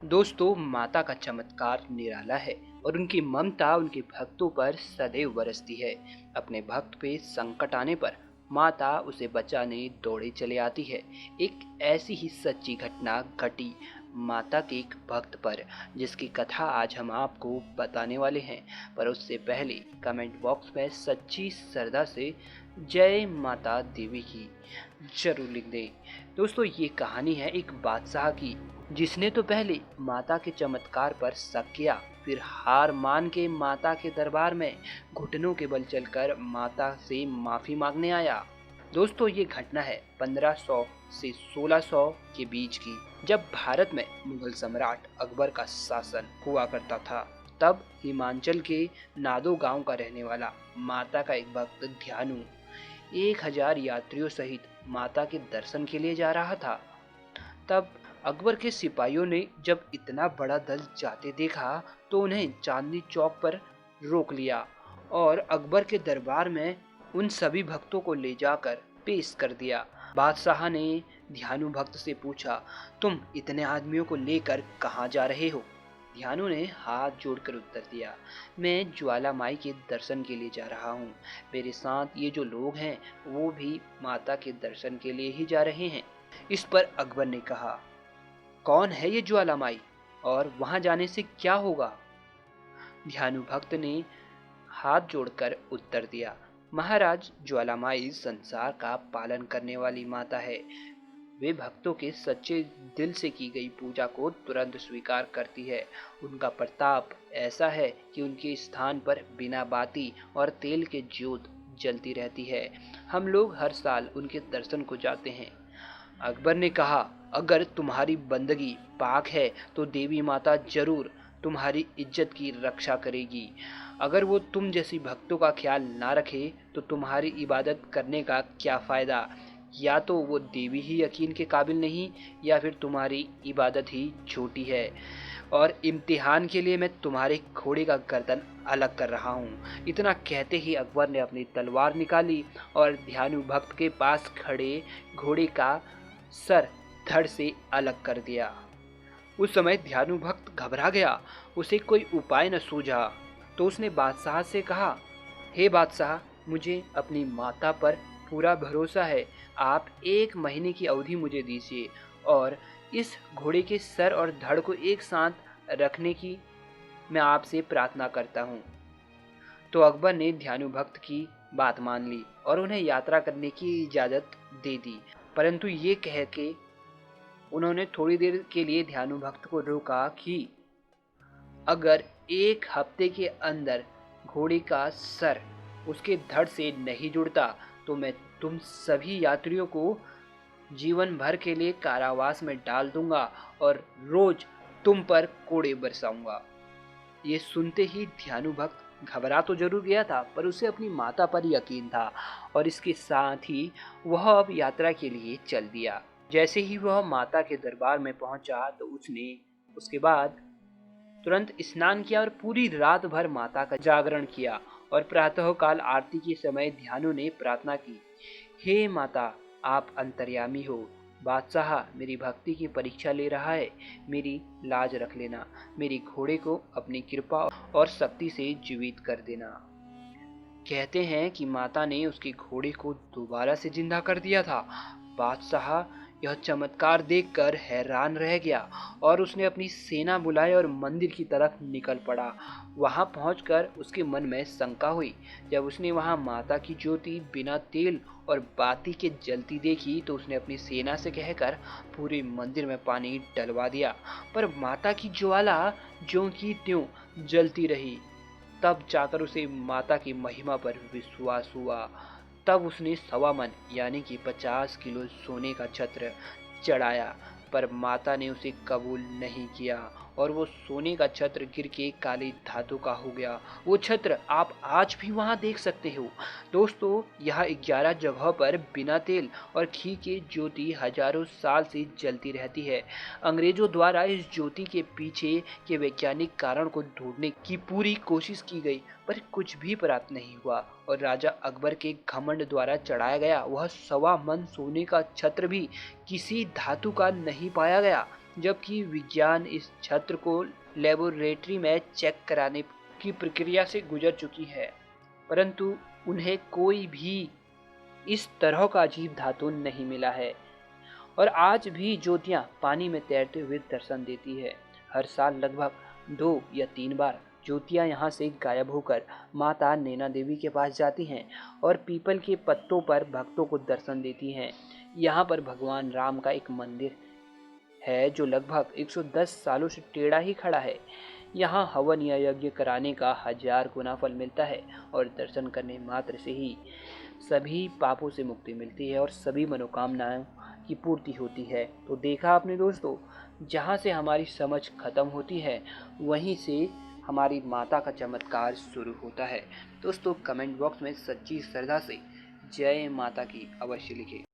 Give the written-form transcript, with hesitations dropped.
दोस्तों, माता का चमत्कार निराला है और उनकी ममता उनके भक्तों पर सदैव बरसती है। अपने भक्त पे संकट आने पर माता उसे बचाने दौड़े चले आती है। एक ऐसी ही सच्ची घटना घटी माता के एक भक्त पर, जिसकी कथा आज हम आपको बताने वाले हैं। पर उससे पहले कमेंट बॉक्स में सच्ची श्रद्धा से जय माता देवी की जरूर लिख दें। दोस्तों, ये कहानी है एक बादशाह की, जिसने तो पहले माता के चमत्कार पर शक किया, फिर हार मान के माता के दरबार में घुटनों के बल चलकर माता से माफी मांगने आया। दोस्तों, ये घटना है 1500 से 1600 के बीच की, जब भारत में मुगल सम्राट अकबर का शासन हुआ करता था। तब हिमाचल के नादो गांव का रहने वाला माता का एक भक्त ध्यानु 1000 यात्रियों सहित माता के दर्शन के लिए जा रहा था। तब अकबर के सिपाहियों ने जब इतना बड़ा दल जाते देखा, तो उन्हें चांदनी चौक पर रोक लिया और अकबर के दरबार में उन सभी भक्तों को ले जाकर पेश कर दिया। बादशाह ने ध्यानु भक्त से पूछा, तुम इतने आदमियों को लेकर कहाँ जा रहे हो? ध्यानु ने हाथ जोड़कर उत्तर दिया, मैं ज्वाला माई के दर्शन के लिए जा रहा हूँ। मेरे साथ ये जो लोग हैं वो भी माता के दर्शन के लिए ही जा रहे हैं। इस पर अकबर ने कहा, कौन है ये ज्वालामाई और वहां जाने से क्या होगा? ध्यानु भक्त ने हाथ जोड़कर उत्तर दिया, महाराज, ज्वालामाई संसार का पालन करने वाली माता है। वे भक्तों के सच्चे दिल से की गई पूजा को तुरंत स्वीकार करती है। उनका प्रताप ऐसा है कि उनके स्थान पर बिना बाती और तेल के ज्योत जलती रहती है। हम लोग हर साल उनके दर्शन को जाते हैं। अकबर ने कहा, अगर तुम्हारी बंदगी पाक है तो देवी माता जरूर तुम्हारी इज्जत की रक्षा करेगी। अगर वो तुम जैसी भक्तों का ख्याल ना रखे तो तुम्हारी इबादत करने का क्या फ़ायदा? या तो वो देवी ही यकीन के काबिल नहीं, या फिर तुम्हारी इबादत ही छोटी है। और इम्तिहान के लिए मैं तुम्हारे घोड़े का गर्दन अलग कर रहा हूँ। इतना कहते ही अकबर ने अपनी तलवार निकाली और ध्यानु भक्त के पास खड़े घोड़े का सर धड़ से अलग कर दिया। उस समय ध्यानु भक्त घबरा गया। उसे कोई उपाय न सूझा, तो उसने बादशाह से कहा, हे बादशाह, मुझे अपनी माता पर पूरा भरोसा है। आप 1 महीने की अवधि मुझे दीजिए और इस घोड़े के सर और धड़ को एक साथ रखने की मैं आपसे प्रार्थना करता हूँ। तो अकबर ने ध्यानु भक्त की बात मान ली और उन्हें यात्रा करने की इजाज़त दे दी। परंतु ये कह के उन्होंने थोड़ी देर के लिए ध्यानु भक्त को रोका कि अगर 1 हफ्ते के अंदर घोड़े का सर उसके धड़ से नहीं जुड़ता तो मैं तुम सभी यात्रियों को जीवन भर के लिए कारावास में डाल दूंगा और रोज तुम पर कोड़े बरसाऊंगा। ये सुनते ही ध्यानु भक्त घबरा तो जरूर गया था, पर उसे अपनी माता पर यकीन था और इसके साथ ही वह अब यात्रा के लिए चल दिया। जैसे ही वह माता के दरबार में पहुंचा तो उसने उसके बाद तुरंत स्नान किया और पूरी रात भर माता का जागरण किया। और प्रातःकाल आरती के समय ध्यानु ने प्रार्थना की, हे माता, आप अंतर्यामी हो। बादशाह मेरी भक्ति की परीक्षा ले रहा है, मेरी लाज रख लेना। मेरी घोड़े को अपनी कृपा और शक्ति से जीवित कर देना। कहते हैं कि माता ने उसके घोड़े को दोबारा से जिंदा कर दिया था। बादशाह यह चमत्कार देखकर हैरान रह गया और उसने अपनी सेना बुलाई और मंदिर की तरफ निकल पड़ा। वहां पहुंचकर उसके मन में शंका हुई। जब उसने वहां माता की ज्योति बिना तेल और बाती के जलती देखी तो उसने अपनी सेना से कहकर पूरे मंदिर में पानी डलवा दिया, पर माता की ज्वाला ज्यों की त्यों जलती रही। तब जाकर उसे माता की महिमा पर विश्वास हुआ। तब उसने 1.25 मन यानी कि 50 किलो सोने का छत्र चढ़ाया, पर माता ने उसे कबूल नहीं किया और वो सोने का छत्र गिर के काली धातु का हो गया। वो छत्र आप आज भी वहां देख सकते हो। दोस्तों, यह 11 जगहों पर बिना तेल और घी के ज्योति हजारों साल से जलती रहती है। अंग्रेजों द्वारा इस ज्योति के पीछे के वैज्ञानिक कारण को ढूंढने की पूरी कोशिश की गई, पर कुछ भी प्राप्त नहीं हुआ और राजा अकबर के घमंड द्वारा चढ़ाया गया वह 1.25 मन सोने का छत्र भी किसी धातु का नहीं पाया गया। जबकि विज्ञान इस छत्र को लेबोरेटरी में चेक कराने की प्रक्रिया से गुजर चुकी है, परंतु उन्हें कोई भी इस तरह का अजीब धातु नहीं मिला है। और आज भी ज्योतियां पानी में तैरते हुए दर्शन देती है। हर साल लगभग 2 या 3 बार ज्योतियां यहाँ से गायब होकर माता नैना देवी के पास जाती हैं और पीपल के पत्तों पर भक्तों को दर्शन देती हैं। यहाँ पर भगवान राम का एक मंदिर है जो लगभग 110 सालों से टेढ़ा ही खड़ा है। यहाँ हवन या यज्ञ कराने का 1000 गुना फल मिलता है और दर्शन करने मात्र से ही सभी पापों से मुक्ति मिलती है और सभी मनोकामनाओं की पूर्ति होती है। तो देखा आपने दोस्तों, जहाँ से हमारी समझ खत्म होती है वहीं से हमारी माता का चमत्कार शुरू होता है। दोस्तों कमेंट बॉक्स में सच्ची श्रद्धा से जय माता की अवश्य लिखें।